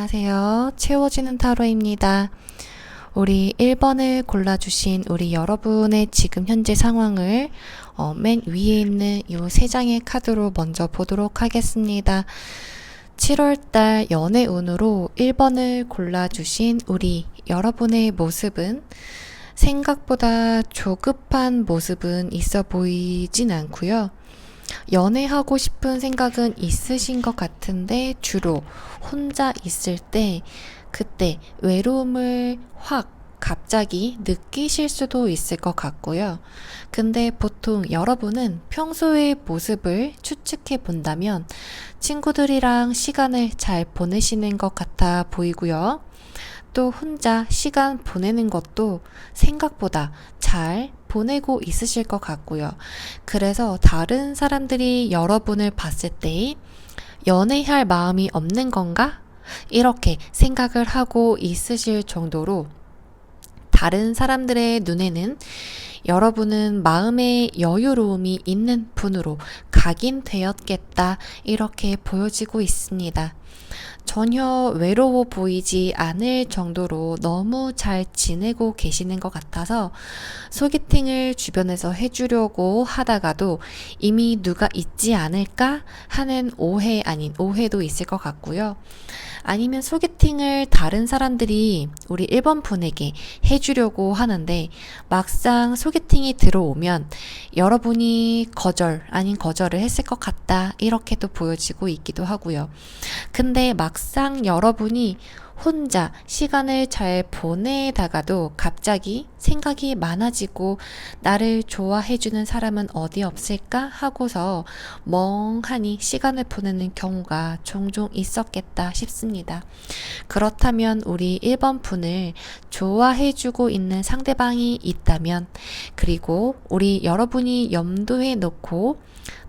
안녕하세요. 채워지는 타로입니다. 우리 1번을 골라주신 우리 여러분의 지금 현재 상황을 맨 위에 있는 이 3장의 카드로 먼저 보도록 하겠습니다. 7월달 연애운으로 1번을 골라주신 우리 여러분의 모습은 생각보다 조급한 모습은 있어 보이진 않고요. 연애하고 싶은 생각은 있으신 것 같은데 주로 혼자 있을 때 그때 외로움을 확 갑자기 느끼실 수도 있을 것 같고요. 근데 보통 여러분은 평소의 모습을 추측해 본다면 친구들이랑 시간을 잘 보내시는 것 같아 보이고요. 또 혼자 시간 보내는 것도 생각보다 잘 보내고 있으실 것 같고요. 그래서 다른 사람들이 여러분을 봤을 때 연애할 마음이 없는 건가? 이렇게 생각을 하고 있으실 정도로 다른 사람들의 눈에는 여러분은 마음의 여유로움이 있는 분으로 각인되었겠다 이렇게 보여지고 있습니다. 전혀 외로워 보이지 않을 정도로 너무 잘 지내고 계시는 것 같아서 소개팅을 주변에서 해주려고 하다가도 이미 누가 있지 않을까 하는 오해 아닌 오해도 있을 것 같고요. 아니면 소개팅을 다른 사람들이 우리 1번 분에게 해주려고 하는데 막상 소개팅이 들어오면 여러분이 거절 아닌 거절을 했을 것 같다 이렇게도 보여지고 있기도 하고요. 근데 막상 여러분이 혼자 시간을 잘 보내다가도 갑자기 생각이 많아지고 나를 좋아해주는 사람은 어디 없을까 하고서 멍하니 시간을 보내는 경우가 종종 있었겠다 싶습니다. 그렇다면 우리 1번 분을 좋아해주고 있는 상대방이 있다면 그리고 우리 여러분이 염두에 놓고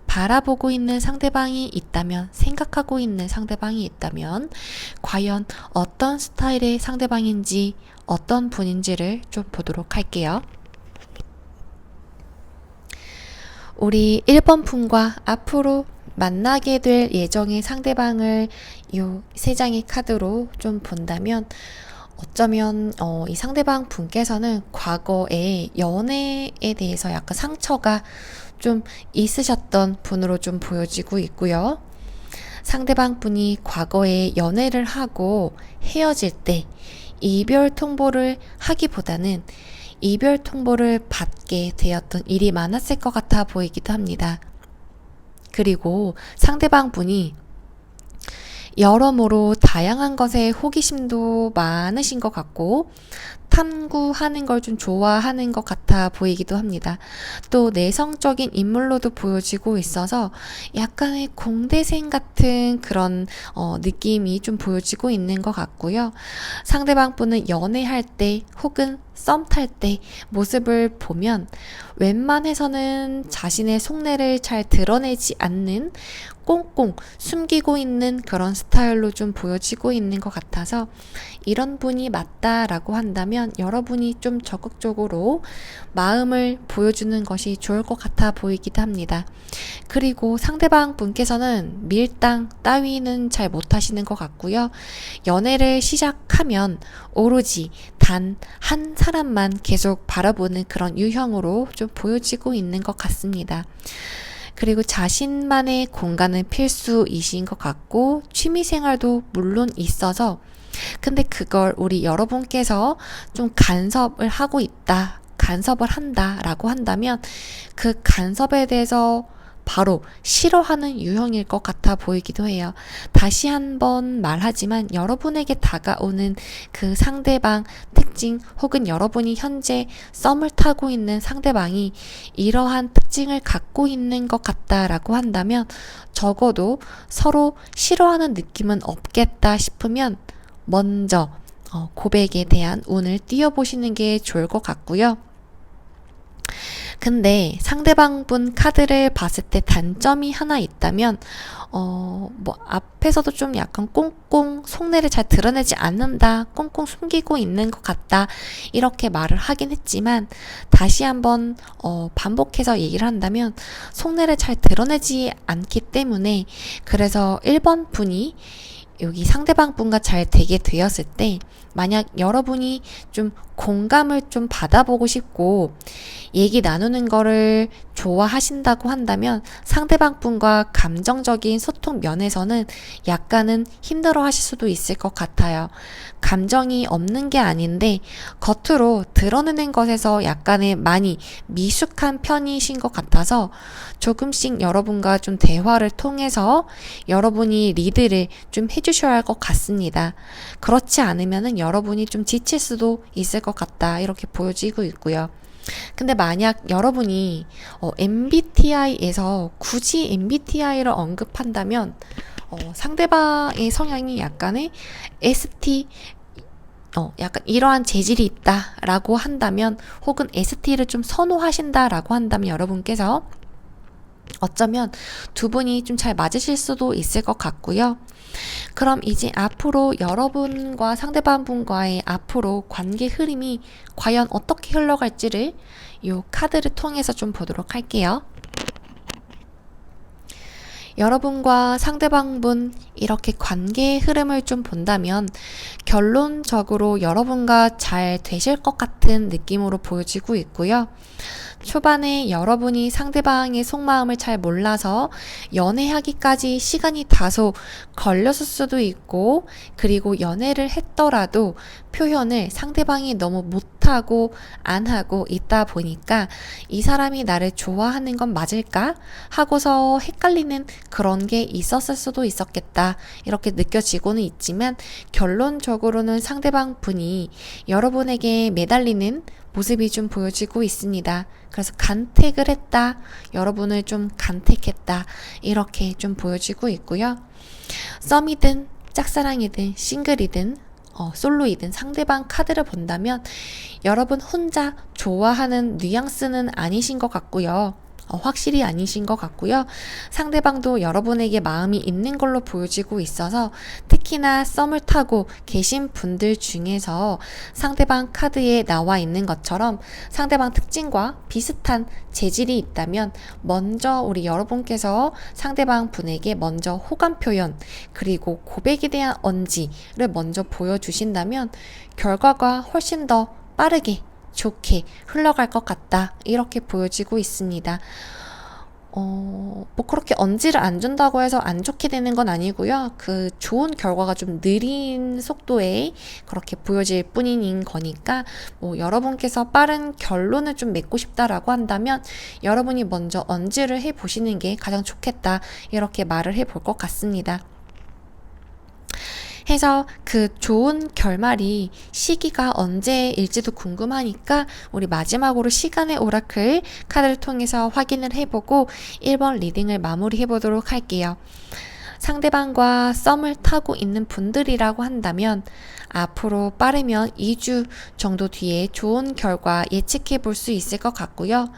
바라보고 있는 상대방이 있다면 생각하고 있는 상대방이 있다면 과연 어떤 스타일의 상대방인지 어떤 분인지를 좀 보도록 할게요. 우리 1번 분과 앞으로 만나게 될 예정의 상대방을 이 3장의 카드로 좀 본다면 어쩌면 이 상대방 분께서는 과거에 연애에 대해서 약간 상처가 좀 있으셨던 분으로 좀 보여지고 있고요. 상대방 분이 과거에 연애를 하고 헤어질 때 이별 통보를 하기보다는 이별 통보를 받게 되었던 일이 많았을 것 같아 보이기도 합니다. 그리고 상대방 분이 여러모로 다양한 것에 호기심도 많으신 것 같고 탐구하는 걸 좀 좋아하는 것 같아 보이기도 합니다. 또 내성적인 인물로도 보여지고 있어서 약간의 공대생 같은 그런 느낌이 좀 보여지고 있는 것 같고요. 상대방 분은 연애할 때 혹은 썸 탈 때 모습을 보면 웬만해서는 자신의 속내를 잘 드러내지 않는 꽁꽁 숨기고 있는 그런 스타일로 좀 보여지고 있는 것 같아서 이런 분이 맞다라고 한다면 여러분이 좀 적극적으로 마음을 보여주는 것이 좋을 것 같아 보이기도 합니다. 그리고 상대방 분께서는 밀당 따위는 잘 못하시는 것 같고요. 연애를 시작하면 오로지 단 한 사람만 계속 바라보는 그런 유형으로 좀 보여지고 있는 것 같습니다. 그리고 자신만의 공간은 필수이신 것 같고 취미생활도 물론 있어서 근데 그걸 우리 여러분께서 좀 간섭을 하고 있다, 간섭을 한다라고 한다면 그 간섭에 대해서 바로 싫어하는 유형일 것 같아 보이기도 해요. 다시 한번 말하지만 여러분에게 다가오는 그 상대방 특징 혹은 여러분이 현재 썸을 타고 있는 상대방이 이러한 특징을 갖고 있는 것 같다라고 한다면 적어도 서로 싫어하는 느낌은 없겠다 싶으면 먼저 고백에 대한 운을 띄워보시는 게 좋을 것 같고요. 근데 상대방 분 카드를 봤을 때 단점이 하나 있다면 앞에서도 좀 약간 꽁꽁 속내를 잘 드러내지 않는다, 꽁꽁 숨기고 있는 것 같다 이렇게 말을 하긴 했지만 다시 한번 반복해서 얘기를 한다면 속내를 잘 드러내지 않기 때문에 그래서 1번 분이 여기 상대방 분과 잘 되게 되었을 때 만약 여러분이 좀 공감을 좀 받아보고 싶고 얘기 나누는 거를 좋아하신다고 한다면 상대방 분과 감정적인 소통 면에서는 약간은 힘들어 하실 수도 있을 것 같아요. 감정이 없는 게 아닌데 겉으로 드러내는 것에서 약간의 많이 미숙한 편이신 것 같아서 조금씩 여러분과 좀 대화를 통해서 여러분이 리드를 좀 해주셔야 할 것 같습니다. 그렇지 않으면은 여러분이 좀 지칠 수도 있을 것 같다. 이렇게 보여지고 있고요. 근데 만약 여러분이 MBTI에서 굳이 MBTI를 언급한다면 상대방의 성향이 약간의 ST 약간 이러한 재질이 있다라고 한다면 혹은 ST를 좀 선호하신다라고 한다면 여러분께서 어쩌면 두 분이 좀 잘 맞으실 수도 있을 것 같고요. 그럼 이제 앞으로 여러분과 상대방 분과의 앞으로 관계 흐름이 과연 어떻게 흘러갈지를 이 카드를 통해서 좀 보도록 할게요. 여러분과 상대방분 이렇게 관계의 흐름을 좀 본다면 결론적으로 여러분과 잘 되실 것 같은 느낌으로 보여지고 있고요. 초반에 여러분이 상대방의 속마음을 잘 몰라서 연애하기까지 시간이 다소 걸렸을 수도 있고, 그리고 연애를 했더라도 표현을 상대방이 너무 못하고 안 하고 있다 보니까 이 사람이 나를 좋아하는 건 맞을까? 하고서 헷갈리는 그런 게 있었을 수도 있었겠다. 이렇게 느껴지고는 있지만 결론적으로는 상대방 분이 여러분에게 매달리는 모습이 좀 보여지고 있습니다. 그래서 간택을 했다. 여러분을 좀 간택했다. 이렇게 좀 보여지고 있고요. 썸이든 짝사랑이든 싱글이든 솔로이든 상대방 카드를 본다면 여러분 혼자 좋아하는 뉘앙스는 아니신 것 같고요. 확실히 아니신 것 같고요. 상대방도 여러분에게 마음이 있는 걸로 보여지고 있어서 특히나 썸을 타고 계신 분들 중에서 상대방 카드에 나와 있는 것처럼 상대방 특징과 비슷한 재질이 있다면 먼저 우리 여러분께서 상대방 분에게 먼저 호감 표현 그리고 고백에 대한 언지를 먼저 보여주신다면 결과가 훨씬 더 빠르게 좋게 흘러갈 것 같다. 이렇게 보여지고 있습니다. 뭐 그렇게 언지를 안 준다고 해서 안 좋게 되는 건 아니고요. 그 좋은 결과가 좀 느린 속도에 그렇게 보여질 뿐인 거니까 뭐 여러분께서 빠른 결론을 좀 맺고 싶다라고 한다면 여러분이 먼저 언지를 해보시는 게 가장 좋겠다. 이렇게 말을 해볼 것 같습니다. 해서 그 좋은 결말이 시기가 언제일지도 궁금하니까 우리 마지막으로 시간의 오라클 카드를 통해서 확인을 해보고 1번 리딩을 마무리해 보도록 할게요. 상대방과 썸을 타고 있는 분들이라고 한다면 앞으로 빠르면 2주 정도 뒤에 좋은 결과 예측해 볼 수 있을 것 같고요.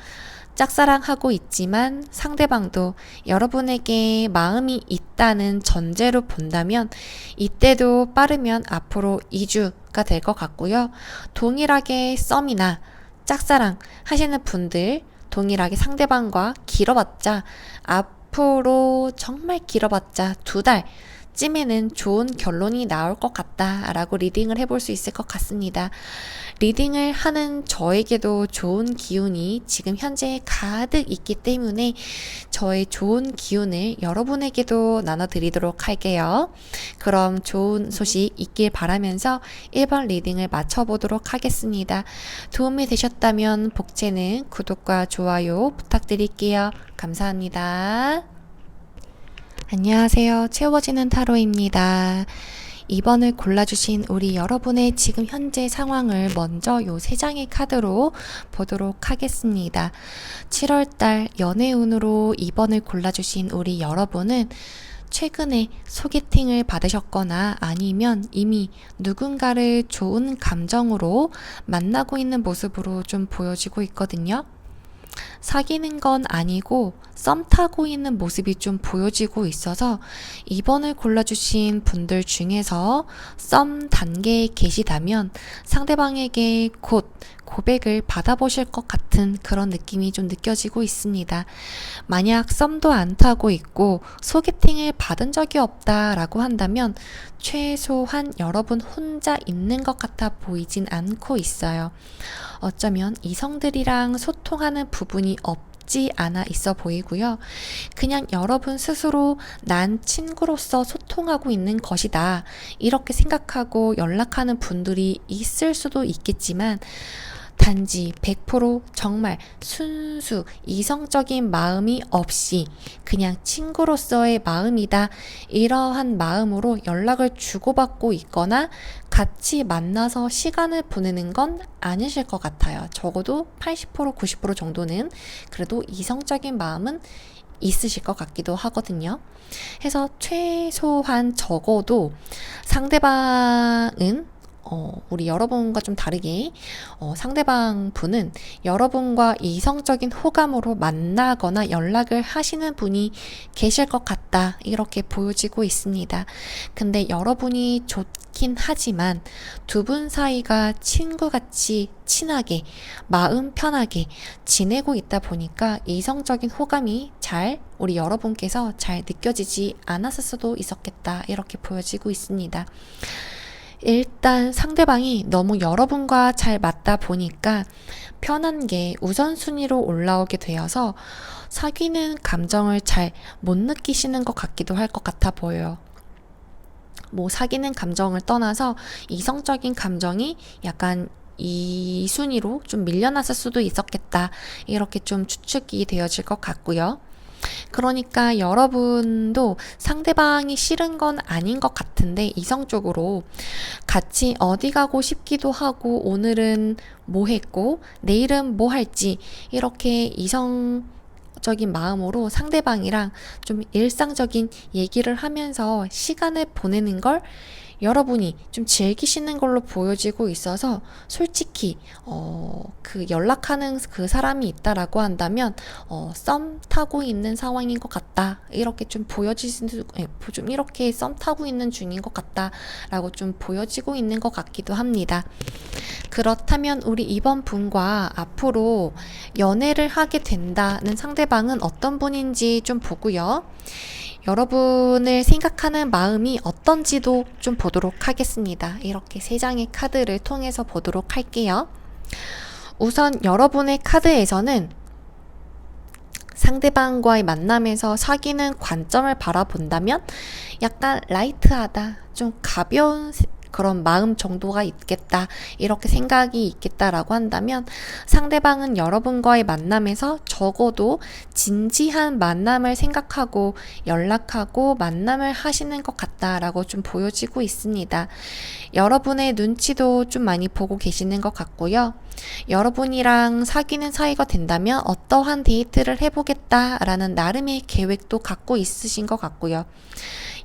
짝사랑하고 있지만 상대방도 여러분에게 마음이 있다는 전제로 본다면 이때도 빠르면 앞으로 2주가 될 것 같고요. 동일하게 썸이나 짝사랑 하시는 분들 동일하게 상대방과 길어봤자 앞으로 정말 길어봤자 2달 쯤에는 좋은 결론이 나올 것 같다라고 리딩을 해볼 수 있을 것 같습니다. 리딩을 하는 저에게도 좋은 기운이 지금 현재 가득 있기 때문에 저의 좋은 기운을 여러분에게도 나눠드리도록 할게요. 그럼 좋은 소식 있길 바라면서 1번 리딩을 마쳐보도록 하겠습니다. 도움이 되셨다면 복채는 구독과 좋아요 부탁드릴게요. 감사합니다. 안녕하세요. 채워지는 타로입니다. 2번을 골라주신 우리 여러분의 지금 현재 상황을 먼저 요 3장의 카드로 보도록 하겠습니다. 7월달 연애운으로 2번을 골라주신 우리 여러분은 최근에 소개팅을 받으셨거나 아니면 이미 누군가를 좋은 감정으로 만나고 있는 모습으로 좀 보여지고 있거든요. 사귀는 건 아니고 썸 타고 있는 모습이 좀 보여지고 있어서 이번을 골라주신 분들 중에서 썸 단계에 계시다면 상대방에게 곧 고백을 받아보실 것 같은 그런 느낌이 좀 느껴지고 있습니다. 만약 썸도 안 타고 있고 소개팅을 받은 적이 없다라고 한다면 최소한 여러분 혼자 있는 것 같아 보이진 않고 있어요. 어쩌면 이성들이랑 소통하는 부분이 없지 않아 있어 보이고요. 그냥 여러분 스스로 난 친구로서 소통하고 있는 것이다. 이렇게 생각하고 연락하는 분들이 있을 수도 있겠지만 단지 100% 정말 순수 이성적인 마음이 없이 그냥 친구로서의 마음이다. 이러한 마음으로 연락을 주고받고 있거나 같이 만나서 시간을 보내는 건 아니실 것 같아요. 적어도 80% 90% 정도는 그래도 이성적인 마음은 있으실 것 같기도 하거든요. 해서 최소한 적어도 상대방은 우리 여러분과 좀 다르게 상대방 분은 여러분과 이성적인 호감으로 만나거나 연락을 하시는 분이 계실 것 같다. 이렇게 보여지고 있습니다. 근데 여러분이 좋긴 하지만 두 분 사이가 친구같이 친하게 마음 편하게 지내고 있다 보니까 이성적인 호감이 우리 여러분께서 잘 느껴지지 않았을 수도 있었겠다. 이렇게 보여지고 있습니다. 일단 상대방이 너무 여러분과 잘 맞다 보니까 편한 게 우선순위로 올라오게 되어서 사귀는 감정을 잘 못 느끼시는 것 같기도 할 것 같아 보여요. 뭐 사귀는 감정을 떠나서 이성적인 감정이 약간 이 순위로 좀 밀려났을 수도 있었겠다. 이렇게 좀 추측이 되어질 것 같고요. 그러니까 여러분도 상대방이 싫은 건 아닌 것 같은데 이성적으로 같이 어디 가고 싶기도 하고 오늘은 뭐 했고 내일은 뭐 할지 이렇게 이성적인 마음으로 상대방이랑 좀 일상적인 얘기를 하면서 시간을 보내는 걸 여러분이 좀 즐기시는 걸로 보여지고 있어서 솔직히 그 연락하는 그 사람이 있다라고 한다면 썸 타고 있는 상황인 것 같다 이렇게 좀 좀 이렇게 썸 타고 있는 중인 것 같다라고 좀 보여지고 있는 것 같기도 합니다. 그렇다면 우리 이번 분과 앞으로 연애를 하게 된다는 상대방은 어떤 분인지 좀 보고요. 여러분을 생각하는 마음이 어떤지도 좀 보도록 하겠습니다. 이렇게 3장의 카드를 통해서 보도록 할게요. 우선 여러분의 카드에서는 상대방과의 만남에서 사귀는 관점을 바라본다면 약간 라이트하다, 좀 가벼운 그런 마음 정도가 있겠다 이렇게 생각이 있겠다라고 한다면 상대방은 여러분과의 만남에서 적어도 진지한 만남을 생각하고 연락하고 만남을 하시는 것 같다라고 좀 보여지고 있습니다. 여러분의 눈치도 좀 많이 보고 계시는 것 같고요. 여러분이랑 사귀는 사이가 된다면 어떠한 데이트를 해보겠다라는 나름의 계획도 갖고 있으신 것 같고요.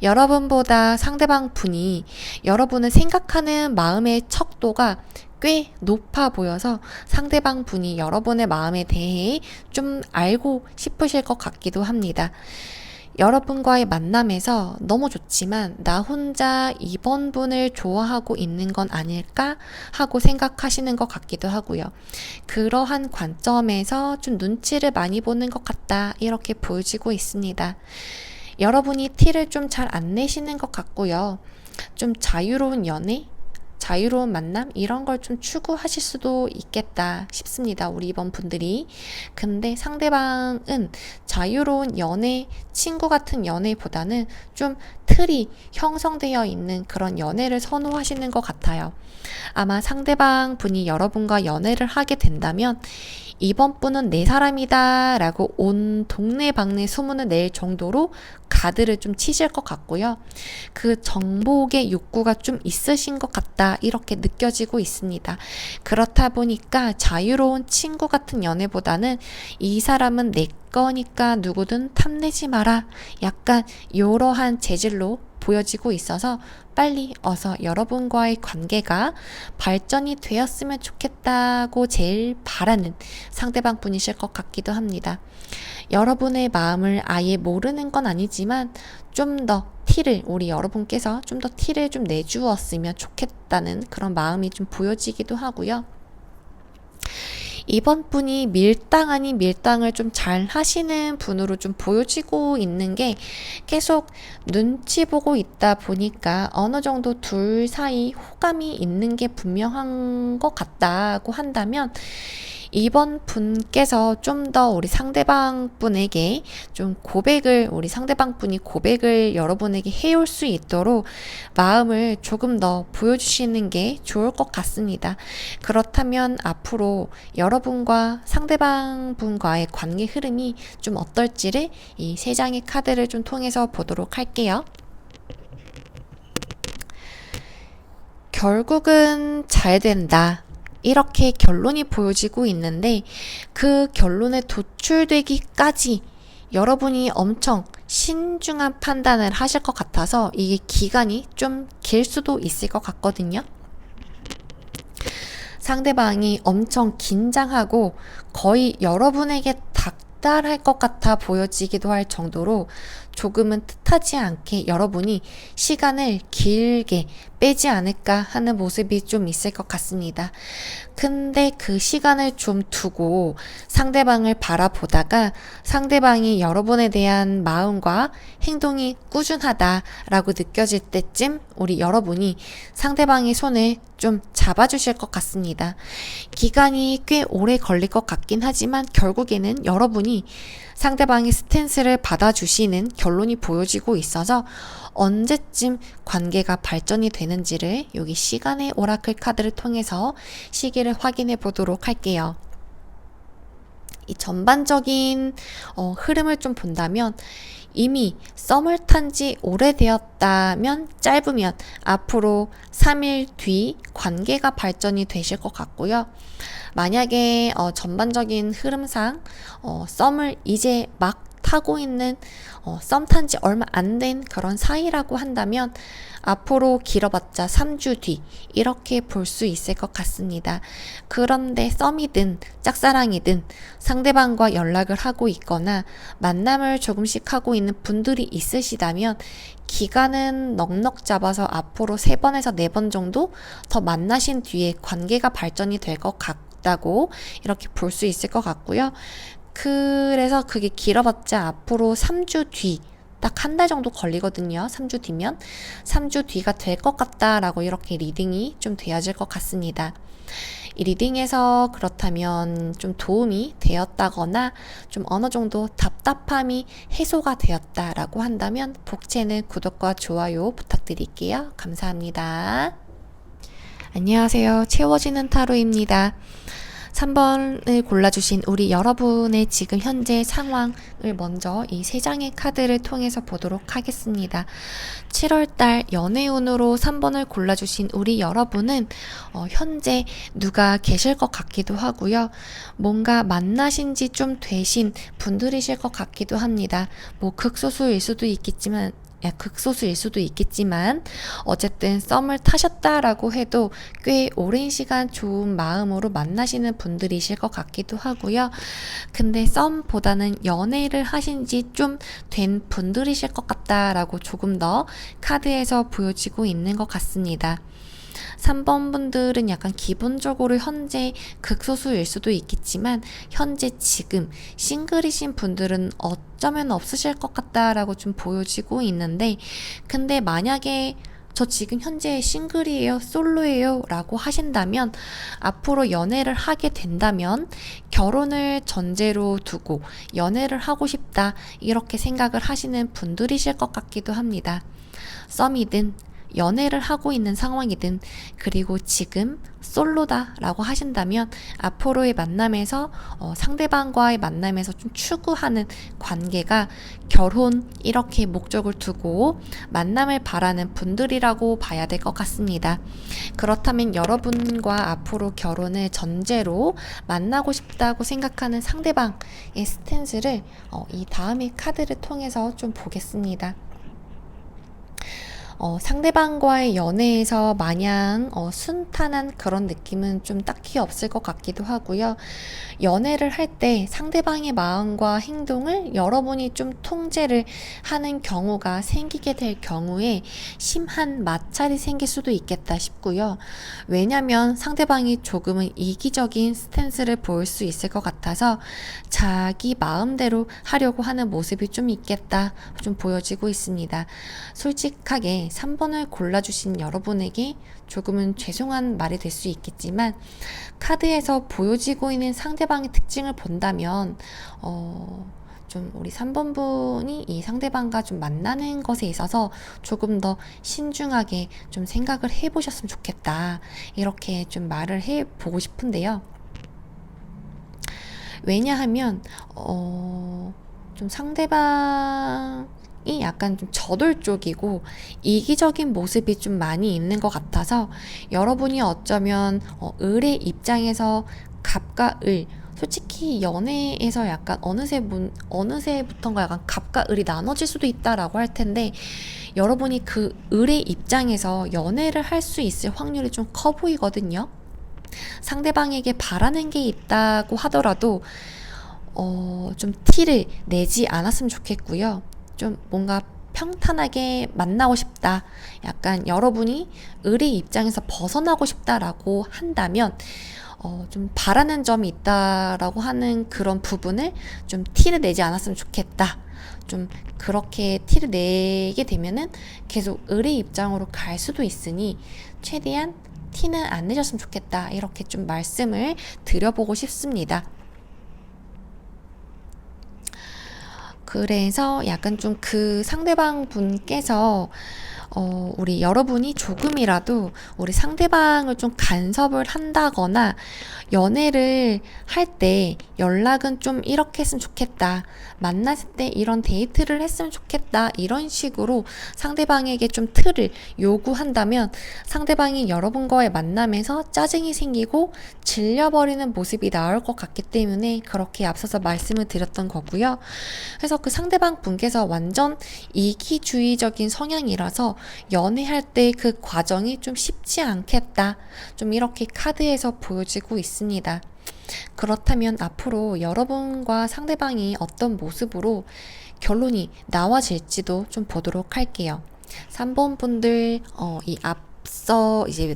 여러분보다 상대방 분이 여러분을 생각하는 마음의 척도가 꽤 높아 보여서 상대방 분이 여러분의 마음에 대해 좀 알고 싶으실 것 같기도 합니다. 여러분과의 만남에서 너무 좋지만 나 혼자 이번 분을 좋아하고 있는 건 아닐까 하고 생각하시는 것 같기도 하고요. 그러한 관점에서 좀 눈치를 많이 보는 것 같다 이렇게 보여지고 있습니다. 여러분이 티를 좀 잘 안 내시는 것 같고요. 좀 자유로운 연애, 자유로운 만남 이런 걸 좀 추구하실 수도 있겠다 싶습니다. 우리 이번 분들이. 근데 상대방은 자유로운 연애, 친구 같은 연애보다는 좀 틀이 형성되어 있는 그런 연애를 선호하시는 것 같아요. 아마 상대방 분이 여러분과 연애를 하게 된다면 이번 분은 내 사람이다 라고 온 동네방네 소문을 낼 정도로 가드를 좀 치실 것 같고요. 그 정복의 욕구가 좀 있으신 것 같다 이렇게 느껴지고 있습니다. 그렇다 보니까 자유로운 친구 같은 연애보다는 이 사람은 내 거니까 누구든 탐내지 마라 약간 이러한 재질로 보여지고 있어서 빨리 어서 여러분과의 관계가 발전이 되었으면 좋겠다고 제일 바라는 상대방 분이실 것 같기도 합니다. 여러분의 마음을 아예 모르는 건 아니지만 좀 더 우리 여러분께서 좀 더 티를 좀 내주었으면 좋겠다는 그런 마음이 좀 보여지기도 하고요. 이번 분이 밀당 아닌 밀당을 좀 잘 하시는 분으로 좀 보여지고 있는 게 계속 눈치 보고 있다 보니까 어느 정도 둘 사이 호감이 있는 게 분명한 것 같다고 한다면 이번 분께서 좀 더 우리 상대방 분에게 좀 우리 상대방 분이 고백을 여러분에게 해올 수 있도록 마음을 조금 더 보여주시는 게 좋을 것 같습니다. 그렇다면 앞으로 여러분과 상대방 분과의 관계 흐름이 좀 어떨지를 이 세 장의 카드를 좀 통해서 보도록 할게요. 결국은 잘 된다. 이렇게 결론이 보여지고 있는데 그 결론에 도출되기까지 여러분이 엄청 신중한 판단을 하실 것 같아서 이게 기간이 좀 길 수도 있을 것 같거든요. 상대방이 엄청 긴장하고 거의 여러분에게 닥달할 것 같아 보여지기도 할 정도로 조금은 뜻하지 않게 여러분이 시간을 길게 빼지 않을까 하는 모습이 좀 있을 것 같습니다. 근데 그 시간을 좀 두고 상대방을 바라보다가 상대방이 여러분에 대한 마음과 행동이 꾸준하다라고 느껴질 때쯤 우리 여러분이 상대방의 손을 좀 잡아주실 것 같습니다. 기간이 꽤 오래 걸릴 것 같긴 하지만 결국에는 여러분이 상대방의 스탠스를 받아주시는 결론이 보여지고 있어서 언제쯤 관계가 발전이 되는지를 여기 시간의 오라클 카드를 통해서 시기를 확인해 보도록 할게요. 이 전반적인 흐름을 좀 본다면 이미 썸을 탄 지 오래되었다면 짧으면 앞으로 3일 뒤 관계가 발전이 되실 것 같고요. 만약에 전반적인 흐름상 썸을 이제 막 타고 있는 썸 탄 지 얼마 안 된 그런 사이라고 한다면 앞으로 길어봤자 3주 뒤 이렇게 볼 수 있을 것 같습니다. 그런데 썸이든 짝사랑이든 상대방과 연락을 하고 있거나 만남을 조금씩 하고 있는 분들이 있으시다면 기간은 넉넉 잡아서 앞으로 3번에서 4번 정도 더 만나신 뒤에 관계가 발전이 될 것 같다고 이렇게 볼 수 있을 것 같고요. 그래서 그게 길어봤자 앞으로 3주 뒤 딱 한 달 정도 걸리거든요. 3주 뒤면 3주 뒤가 될 것 같다라고 이렇게 리딩이 좀 되어질 것 같습니다. 이 리딩에서 그렇다면 좀 도움이 되었다거나 좀 어느 정도 답답함이 해소가 되었다라고 한다면 복채는 구독과 좋아요 부탁드릴게요. 감사합니다. 안녕하세요. 채워지는 타로입니다. 3번을 골라주신 우리 여러분의 지금 현재 상황을 먼저 이 3장의 카드를 통해서 보도록 하겠습니다. 7월달 연애운으로 3번을 골라주신 우리 여러분은 현재 누가 계실 것 같기도 하고요. 뭔가 만나신 지 좀 되신 분들이실 것 같기도 합니다. 뭐 극소수일 수도 있겠지만 어쨌든 썸을 타셨다라고 해도 꽤 오랜 시간 좋은 마음으로 만나시는 분들이실 것 같기도 하고요. 근데 썸보다는 연애를 하신 지 좀 된 분들이실 것 같다라고 조금 더 카드에서 보여지고 있는 것 같습니다. 3번 분들은 약간 기본적으로 현재 극소수일 수도 있겠지만 현재 지금 싱글이신 분들은 어쩌면 없으실 것 같다라고 좀 보여지고 있는데 근데 만약에 저 지금 현재 싱글이에요, 솔로예요 라고 하신다면 앞으로 연애를 하게 된다면 결혼을 전제로 두고 연애를 하고 싶다 이렇게 생각을 하시는 분들이실 것 같기도 합니다. 썸이든 연애를 하고 있는 상황이든 그리고 지금 솔로다 라고 하신다면 앞으로의 만남에서 상대방과의 만남에서 좀 추구하는 관계가 결혼 이렇게 목적을 두고 만남을 바라는 분들이라고 봐야 될 것 같습니다. 그렇다면 여러분과 앞으로 결혼을 전제로 만나고 싶다고 생각하는 상대방의 스탠스를 이 다음의 카드를 통해서 좀 보겠습니다. 상대방과의 연애에서 마냥 순탄한 그런 느낌은 좀 딱히 없을 것 같기도 하고요. 연애를 할 때 상대방의 마음과 행동을 여러분이 좀 통제를 하는 경우가 생기게 될 경우에 심한 마찰이 생길 수도 있겠다 싶고요. 왜냐면 상대방이 조금은 이기적인 스탠스를 보일 수 있을 것 같아서 자기 마음대로 하려고 하는 모습이 좀 있겠다 좀 보여지고 있습니다. 솔직하게 3번을 골라주신 여러분에게 조금은 죄송한 말이 될 수 있겠지만 카드에서 보여지고 있는 상대방의 특징을 본다면 좀 우리 3번 분이 이 상대방과 좀 만나는 것에 있어서 조금 더 신중하게 좀 생각을 해보셨으면 좋겠다. 이렇게 좀 말을 해보고 싶은데요. 왜냐하면 좀 상대방이 약간 좀 저돌적이고 이기적인 모습이 좀 많이 있는 것 같아서 여러분이 어쩌면 을의 입장에서 갑과 을, 솔직히 연애에서 약간 어느새부턴가 약간 갑과 을이 나눠질 수도 있다라고 할 텐데 여러분이 그 을의 입장에서 연애를 할 수 있을 확률이 좀 커 보이거든요. 상대방에게 바라는 게 있다고 하더라도 좀 티를 내지 않았으면 좋겠고요. 좀 뭔가 평탄하게 만나고 싶다. 약간 여러분이 을의 입장에서 벗어나고 싶다라고 한다면 좀 바라는 점이 있다라고 하는 그런 부분을 좀 티를 내지 않았으면 좋겠다. 좀 그렇게 티를 내게 되면은 계속 을의 입장으로 갈 수도 있으니 최대한 티는 안 내셨으면 좋겠다. 이렇게 좀 말씀을 드려보고 싶습니다. 그래서 약간 좀 그 상대방 분께서 우리 여러분이 조금이라도 우리 상대방을 좀 간섭을 한다거나 연애를 할 때 연락은 좀 이렇게 했으면 좋겠다. 만났을 때 이런 데이트를 했으면 좋겠다. 이런 식으로 상대방에게 좀 틀을 요구한다면 상대방이 여러분과의 만남에서 짜증이 생기고 질려버리는 모습이 나올 것 같기 때문에 그렇게 앞서서 말씀을 드렸던 거고요. 그래서 그 상대방 분께서 완전 이기주의적인 성향이라서 연애할 때 그 과정이 좀 쉽지 않겠다. 좀 이렇게 카드에서 보여지고 있습니다. 그렇다면 앞으로 여러분과 상대방이 어떤 모습으로 결론이 나와질지도 좀 보도록 할게요. 3번 분들 이 앞서 이제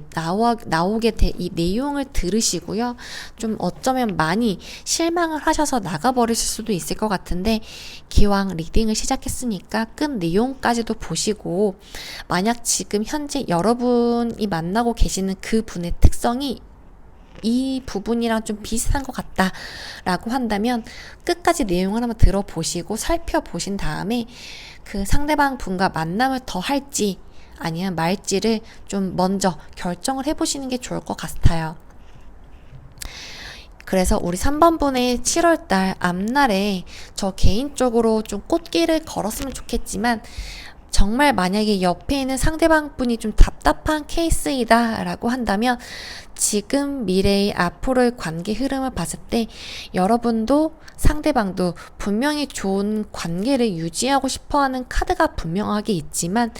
나오게 될 이 내용을 들으시고요. 좀 어쩌면 많이 실망을 하셔서 나가버리실 수도 있을 것 같은데 기왕 리딩을 시작했으니까 끝 내용까지도 보시고 만약 지금 현재 여러분이 만나고 계시는 그 분의 특성이 이 부분이랑 좀 비슷한 것 같다 라고 한다면 끝까지 내용을 한번 들어보시고 살펴보신 다음에 그 상대방 분과 만남을 더 할지 아니면 말지를 좀 먼저 결정을 해보시는 게 좋을 것 같아요. 그래서 우리 3번 분의 7월달 앞날에 저 개인적으로 좀 꽃길을 걸었으면 좋겠지만 정말 만약에 옆에 있는 상대방 분이 좀 답답한 케이스이다 라고 한다면 지금 미래의 앞으로의 관계 흐름을 봤을 때 여러분도 상대방도 분명히 좋은 관계를 유지하고 싶어하는 카드가 분명하게 있지만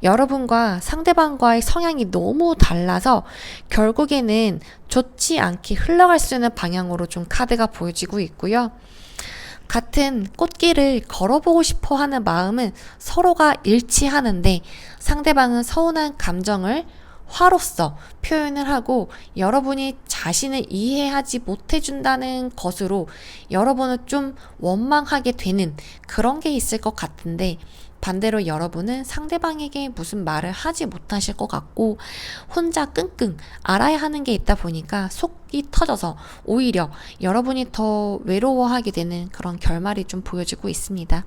여러분과 상대방과의 성향이 너무 달라서 결국에는 좋지 않게 흘러갈 수 있는 방향으로 좀 카드가 보여지고 있고요. 같은 꽃길을 걸어보고 싶어 하는 마음은 서로가 일치하는데 상대방은 서운한 감정을 화로서 표현을 하고 여러분이 자신을 이해하지 못해준다는 것으로 여러분을 좀 원망하게 되는 그런 게 있을 것 같은데 반대로 여러분은 상대방에게 무슨 말을 하지 못하실 것 같고 혼자 끙끙 앓아야 하는 게 있다 보니까 속이 터져서 오히려 여러분이 더 외로워하게 되는 그런 결말이 좀 보여지고 있습니다.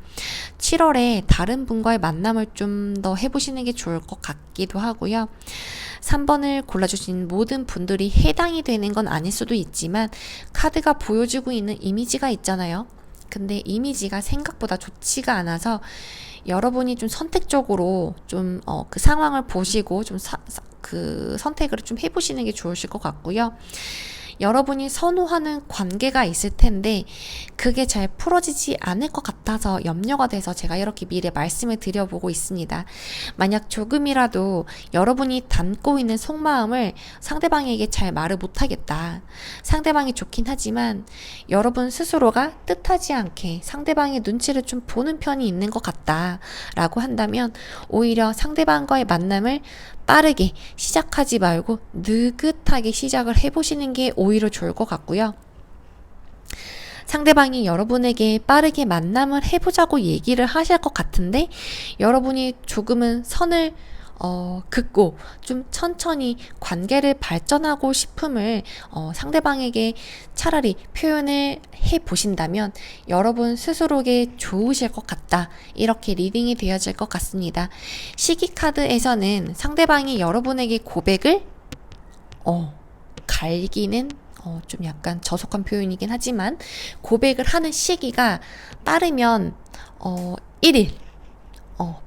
7월에 다른 분과의 만남을 좀 더 해보시는 게 좋을 것 같기도 하고요. 3번을 골라주신 모든 분들이 해당이 되는 건 아닐 수도 있지만 카드가 보여주고 있는 이미지가 있잖아요. 근데 이미지가 생각보다 좋지가 않아서 여러분이 좀 선택적으로 좀 그 상황을 보시고 좀 그 선택을 좀 해보시는 게 좋으실 것 같고요. 여러분이 선호하는 관계가 있을 텐데 그게 잘 풀어지지 않을 것 같아서 염려가 돼서 제가 이렇게 미리 말씀을 드려보고 있습니다. 만약 조금이라도 여러분이 담고 있는 속마음을 상대방에게 잘 말을 못하겠다. 상대방이 좋긴 하지만 여러분 스스로가 뜻하지 않게 상대방의 눈치를 좀 보는 편이 있는 것 같다 라고 한다면 오히려 상대방과의 만남을 빠르게 시작하지 말고 느긋하게 시작을 해보시는 게 오히려 좋을 것 같고요. 상대방이 여러분에게 빠르게 만남을 해보자고 얘기를 하실 것 같은데 여러분이 조금은 선을 긋고 좀 천천히 관계를 발전하고 싶음을 상대방에게 차라리 표현을 해 보신다면 여러분 스스로에게 좋으실 것 같다. 이렇게 리딩이 되어질 것 같습니다. 시기 카드에서는 상대방이 여러분에게 고백을 갈기는 좀 약간 저속한 표현이긴 하지만 고백을 하는 시기가 빠르면 1일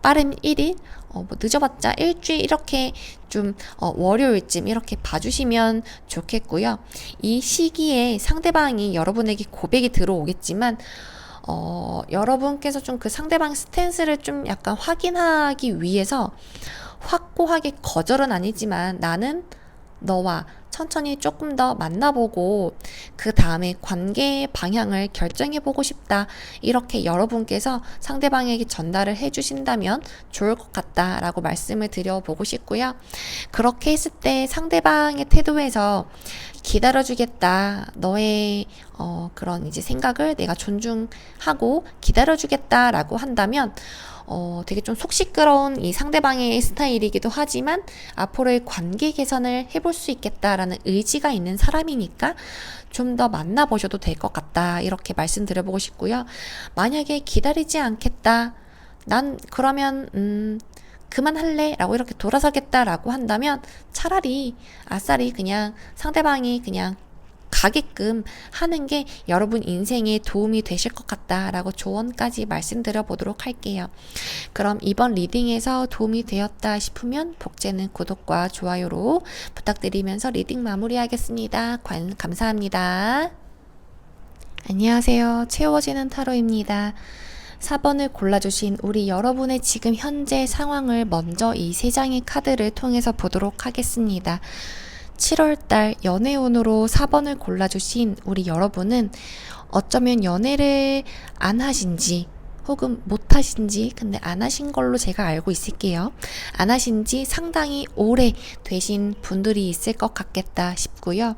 빠른 1일, 뭐 늦어봤자 일주일 이렇게 좀 월요일쯤 이렇게 봐주시면 좋겠고요. 이 시기에 상대방이 여러분에게 고백이 들어오겠지만 여러분께서 좀 그 상대방 스탠스를 좀 약간 확인하기 위해서 확고하게 거절은 아니지만 나는 너와 천천히 조금 더 만나보고 그 다음에 관계 방향을 결정해보고 싶다. 이렇게 여러분께서 상대방에게 전달을 해주신다면 좋을 것 같다라고 말씀을 드려보고 싶고요. 그렇게 했을 때 상대방의 태도에서 기다려주겠다. 너의 그런 이제 생각을 내가 존중하고 기다려주겠다라고 한다면 되게 좀 속 시끄러운 이 상대방의 스타일이기도 하지만 앞으로의 관계 개선을 해볼 수 있겠다라는 의지가 있는 사람이니까 좀 더 만나보셔도 될 것 같다. 이렇게 말씀드려보고 싶고요. 만약에 기다리지 않겠다. 난 그러면 그만할래? 라고 이렇게 돌아서겠다라고 한다면 차라리 아싸리 그냥 상대방이 그냥 가게끔 하는 게 여러분 인생에 도움이 되실 것 같다라고 조언까지 말씀드려 보도록 할게요. 그럼 이번 리딩에서 도움이 되었다 싶으면 복제는 구독과 좋아요로 부탁드리면서 리딩 마무리하겠습니다. 감사합니다. 안녕하세요. 채워지는 타로입니다. 4번을 골라주신 우리 여러분의 지금 현재 상황을 먼저 이 3장의 카드를 통해서 보도록 하겠습니다. 7월달 연애운으로 4번을 골라주신 우리 여러분은 어쩌면 연애를 안 하신지 혹은 못 하신지 근데 안 하신 걸로 제가 알고 있을게요. 안 하신지 상당히 오래 되신 분들이 있을 것 같겠다 싶고요.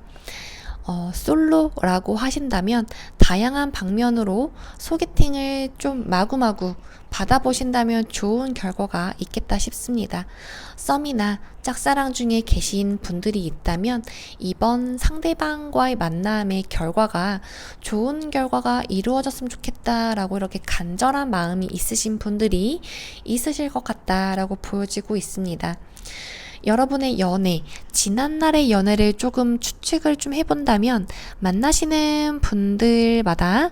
솔로라고 하신다면 다양한 방면으로 소개팅을 좀 마구마구 받아보신다면 좋은 결과가 있겠다 싶습니다. 썸이나 짝사랑 중에 계신 분들이 있다면 이번 상대방과의 만남의 결과가 좋은 결과가 이루어졌으면 좋겠다라고 이렇게 간절한 마음이 있으신 분들이 있으실 것 같다라고 보여지고 있습니다. 여러분의 연애, 지난날의 연애를 조금 추측을 좀 해본다면 만나시는 분들마다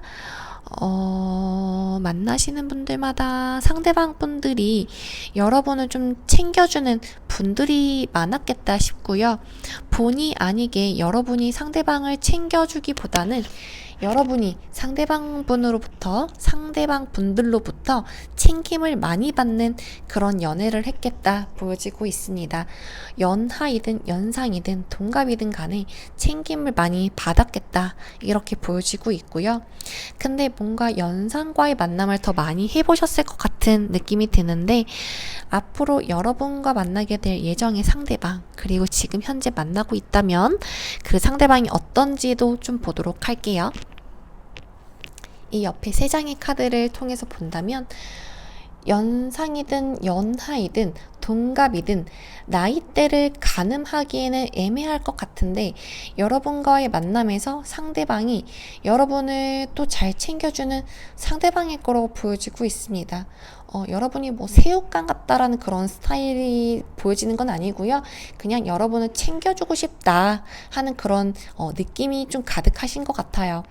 상대방 분들이 여러분을 좀 챙겨주는 분들이 많았겠다 싶고요. 본의 아니게 여러분이 상대방을 챙겨주기보다는 여러분이 상대방 분들로부터 챙김을 많이 받는 그런 연애를 했겠다 보여지고 있습니다. 연하이든 연상이든 동갑이든 간에 챙김을 많이 받았겠다 이렇게 보여지고 있고요. 근데 뭔가 연상과의 만남을 더 많이 해보셨을 것 같은 느낌이 드는데 앞으로 여러분과 만나게 될 예정의 상대방 그리고 지금 현재 만나고 있다면 그 상대방이 어떤지도 좀 보도록 할게요. 이 옆에 3장의 카드를 통해서 본다면 연상이든 연하이든 동갑이든 나이대를 가늠하기에는 애매할 것 같은데 여러분과의 만남에서 상대방이 여러분을 또 잘 챙겨주는 상대방일 거라고 보여지고 있습니다. 여러분이 뭐 새우깡 같다라는 그런 스타일이 보여지는 건 아니고요. 그냥 여러분을 챙겨주고 싶다 하는 그런 느낌이 좀 가득하신 것 같아요.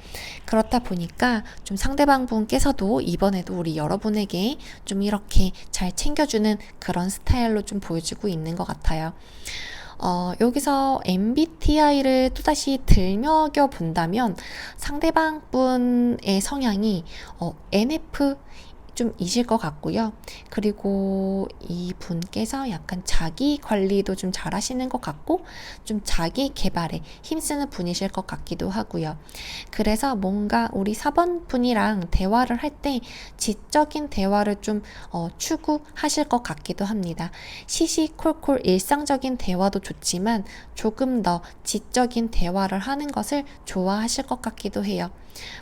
그렇다 보니까 좀 상대방 분께서도 이번에도 우리 여러분에게 좀 이렇게 잘 챙겨주는 그런 스타일로 좀 보여지고 있는 것 같아요. 여기서 MBTI를 또다시 들먹여 본다면 상대방 분의 성향이 NF 좀 이실 것 같고요. 그리고 이 분께서 약간 자기 관리도 좀 잘 하시는 것 같고 좀 자기 개발에 힘쓰는 분이실 것 같기도 하고요. 그래서 뭔가 우리 4번 분이랑 대화를 할 때 지적인 대화를 좀 추구하실 것 같기도 합니다. 시시콜콜 일상적인 대화도 좋지만 조금 더 지적인 대화를 하는 것을 좋아하실 것 같기도 해요.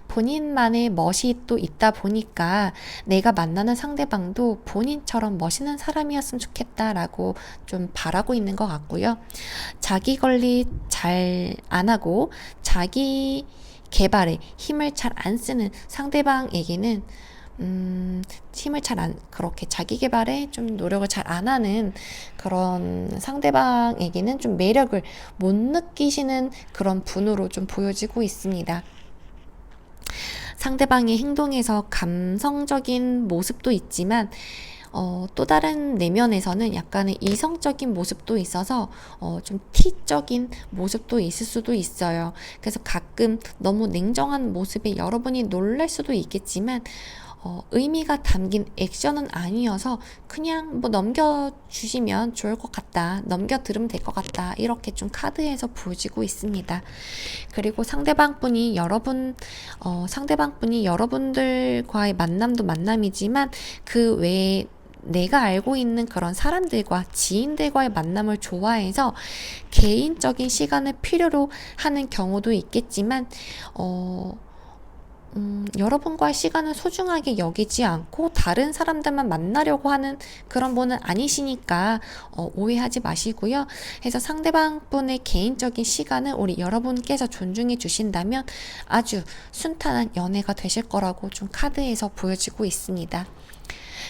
본인만의 멋이 또 있다 보니까 내가 만나는 상대방도 본인처럼 멋있는 사람이었으면 좋겠다라고 좀 바라고 있는 것 같고요. 자기 관리 잘 안 하고 자기 개발에 힘을 잘 안 쓰는 상대방에게는 힘을 그렇게 자기 개발에 좀 노력을 잘 안 하는 그런 상대방에게는 좀 매력을 못 느끼시는 그런 분으로 좀 보여지고 있습니다. 상대방의 행동에서 감성적인 모습도 있지만 또 다른 내면에서는 약간의 이성적인 모습도 있어서 좀 T적인 모습도 있을 수도 있어요. 그래서 가끔 너무 냉정한 모습에 여러분이 놀랄 수도 있겠지만 의미가 담긴 액션은 아니어서 그냥 뭐 넘겨주시면 좋을 것 같다, 넘겨들으면 될 것 같다, 이렇게 좀 카드에서 보여지고 있습니다. 그리고 상대방분이 여러분들과의 만남도 만남이지만 그 외에 내가 알고 있는 그런 사람들과 지인들과의 만남을 좋아해서 개인적인 시간을 필요로 하는 경우도 있겠지만 여러분과의 시간을 소중하게 여기지 않고 다른 사람들만 만나려고 하는 그런 분은 아니시니까 오해하지 마시고요. 해서 상대방 분의 개인적인 시간을 우리 여러분께서 존중해 주신다면 아주 순탄한 연애가 되실 거라고 좀 카드에서 보여지고 있습니다.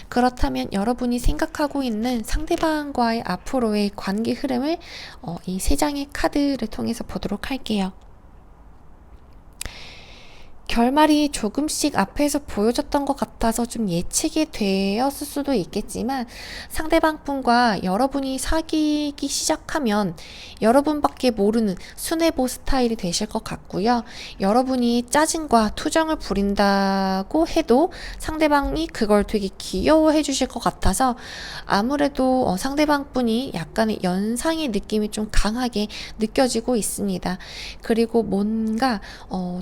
그렇다면 여러분이 생각하고 있는 상대방과의 앞으로의 관계 흐름을 이 세 장의 카드를 통해서 보도록 할게요. 결말이 조금씩 앞에서 보여졌던 것 같아서 좀 예측이 되었을 수도 있겠지만 상대방 분과 여러분이 사귀기 시작하면 여러분밖에 모르는 순애보 스타일이 되실 것 같고요. 여러분이 짜증과 투정을 부린다고 해도 상대방이 그걸 되게 귀여워해 주실 것 같아서 아무래도 상대방 분이 약간의 연상의 느낌이 좀 강하게 느껴지고 있습니다. 그리고 뭔가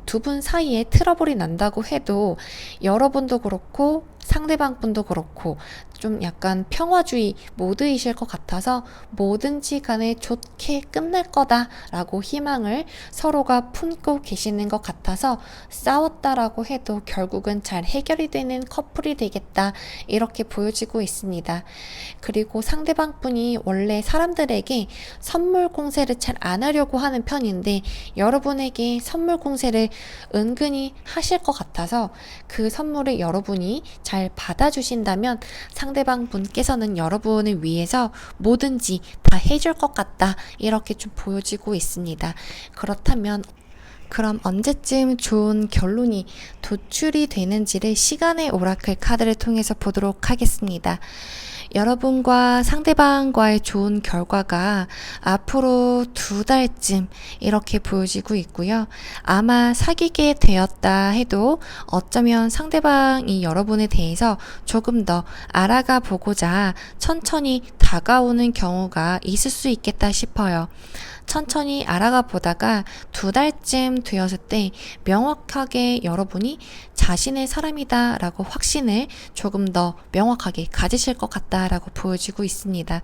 두 분 사이에 트러블이 난다고 해도 여러분도 그렇고 상대방 분도 그렇고 좀 약간 평화주의 모드이실 것 같아서 뭐든지 간에 좋게 끝날 거다라고 희망을 서로가 품고 계시는 것 같아서 싸웠다라고 해도 결국은 잘 해결이 되는 커플이 되겠다, 이렇게 보여지고 있습니다. 그리고 상대방 분이 원래 사람들에게 선물 공세를 잘 안 하려고 하는 편인데 여러분에게 선물 공세를 은근히 하실 것 같아서 그 선물을 여러분이 잘 받아주신다면 상대방 분께서는 여러분을 위해서 뭐든지 다 해줄 것 같다, 이렇게 좀 보여지고 있습니다. 그럼 언제쯤 좋은 결론이 도출이 되는지를 시간의 오라클 카드를 통해서 보도록 하겠습니다. 여러분과 상대방과의 좋은 결과가 앞으로 2달쯤 이렇게 보여지고 있고요. 아마 사귀게 되었다 해도 어쩌면 상대방이 여러분에 대해서 조금 더 알아가 보고자 천천히 다가오는 경우가 있을 수 있겠다 싶어요. 천천히 알아가 보다가 2달쯤 되었을 때 명확하게 여러분이 자신의 사람이다 라고 확신을 조금 더 명확하게 가지실 것 같다라고 보여지고 있습니다.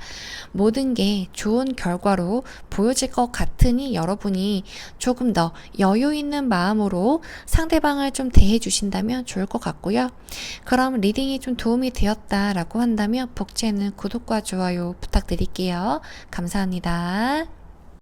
모든 게 좋은 결과로 보여질 것 같으니 여러분이 조금 더 여유 있는 마음으로 상대방을 좀 대해 주신다면 좋을 것 같고요. 그럼 리딩이 좀 도움이 되었다라고 한다면 복제는 구독과 좋아요 부탁드릴게요. 감사합니다.